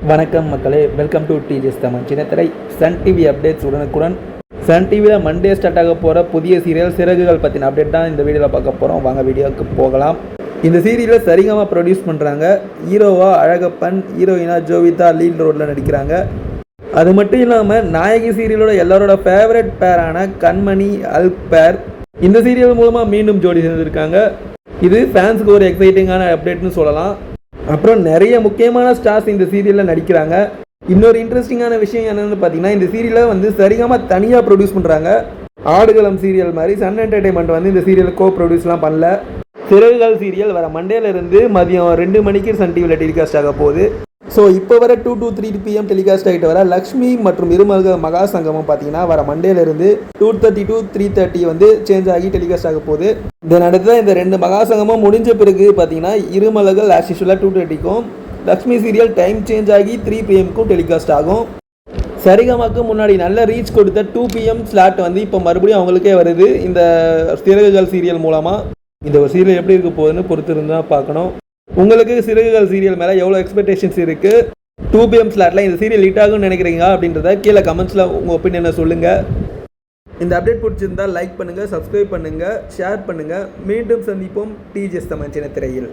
வணக்கம் மக்களே, welcome to DGS Tamil சின்னத்திரை. சன் டிவி அப்டேட்ஸ் உடனுக்குடன். சன் டிவியில் மண்டே ஸ்டார்ட் ஆக போகிற புதிய சீரியல் சிறகுகள் பற்றின அப்டேட் தான் இந்த வீடியோவில் பார்க்க போகிறோம். வாங்க வீடியோவுக்கு போகலாம். இந்த சீரியலை சரிகமாக ப்ரொடியூஸ் பண்ணுறாங்க. ஹீரோவா அழகப்பன், ஹீரோயினா ஜோவிதா லீட் ரோலில் நடிக்கிறாங்க. அது மட்டும் இல்லாமல் நாயகி சீரியலோட எல்லாரோட ஃபேவரட் பேரான கண்மணி அல்க் பேர் இந்த சீரியல் மூலமாக மீண்டும் ஜோடி சேர்ந்துருக்காங்க. இது ஃபேன்ஸுக்கு ஒரு எக்ஸைட்டிங்கான அப்டேட்னு சொல்லலாம். அப்புறம் நிறைய முக்கியமான ஸ்டார்ஸ் இந்த சீரியலில் நடிக்கிறாங்க. இன்னொரு இன்ட்ரெஸ்டிங்கான விஷயம் என்னென்னு பார்த்தீங்கன்னா, இந்த சீரியலை சரிகமாக தனியாக ப்ரொடியூஸ் பண்ணுறாங்க. ஆடுகளம் சீரியல் மாதிரி சன் என்டர்டைன்மெண்ட் இந்த சீரியல் ப்ரொடியூஸ்லாம் பண்ணல. சிறகுகள் சீரியல் வர மண்டேலேருந்து மதியம் 2 மணிக்கு சன் டிவியில் டெலிகாஸ்ட் ஆக போகுது. ஸோ இப்போ வர 2 to 3 PM டெலிகாஸ்ட் ஆகிட்டு வர லக்ஷ்மி மற்றும் இருமல்க மகா சங்கமம் பார்த்தீங்கன்னா வர மண்டேலேருந்து 2:30 to 3:30 சேஞ்ச் ஆகி டெலிகாஸ்ட் ஆக போகுது. இதன் அடுத்து இந்த 2 மகா சங்கமும் முடிஞ்ச பிறகு பார்த்தீங்கன்னா இருமலர்கள் ஆஸ் யூஷுவலாக 2:30க்கும், லக்ஷ்மி சீரியல் டைம் சேஞ்ச் ஆகி 3 PMக்கும் டெலிகாஸ்ட் ஆகும். சரிகமாக்கு முன்னாடி நல்ல ரீச் கொடுத்த 2 PM ஸ்லாட் இப்போ மறுபடியும் அவங்களுக்கே வருது இந்த சிறகுகள் சீரியல் மூலமாக. இந்த ஒரு சீரியல் எப்படி இருக்க போகுதுன்னு பொறுத்து இருந்தால் பார்க்கணும். உங்களுக்கு சிறகுகள் சீரியல் மேலே எவ்வளோ எக்ஸ்பெக்டேஷன்ஸ் இருக்குது? 2 PM ஸ்லாட்டில் இந்த சீரியல் ஹிட் ஆகும்னு நினைக்கிறீங்க அப்படின்றத கீழே கமெண்ட்ஸில் உங்கள் ஒப்பீனியனை சொல்லுங்கள். இந்த அப்டேட் பிடிச்சிருந்தால் லைக் பண்ணுங்கள், சப்ஸ்கிரைப் பண்ணுங்கள், ஷேர் பண்ணுங்கள். மீண்டும் சந்திப்போம் டிஜிஎஸ் தமிழ் சின்னத்திரையில்.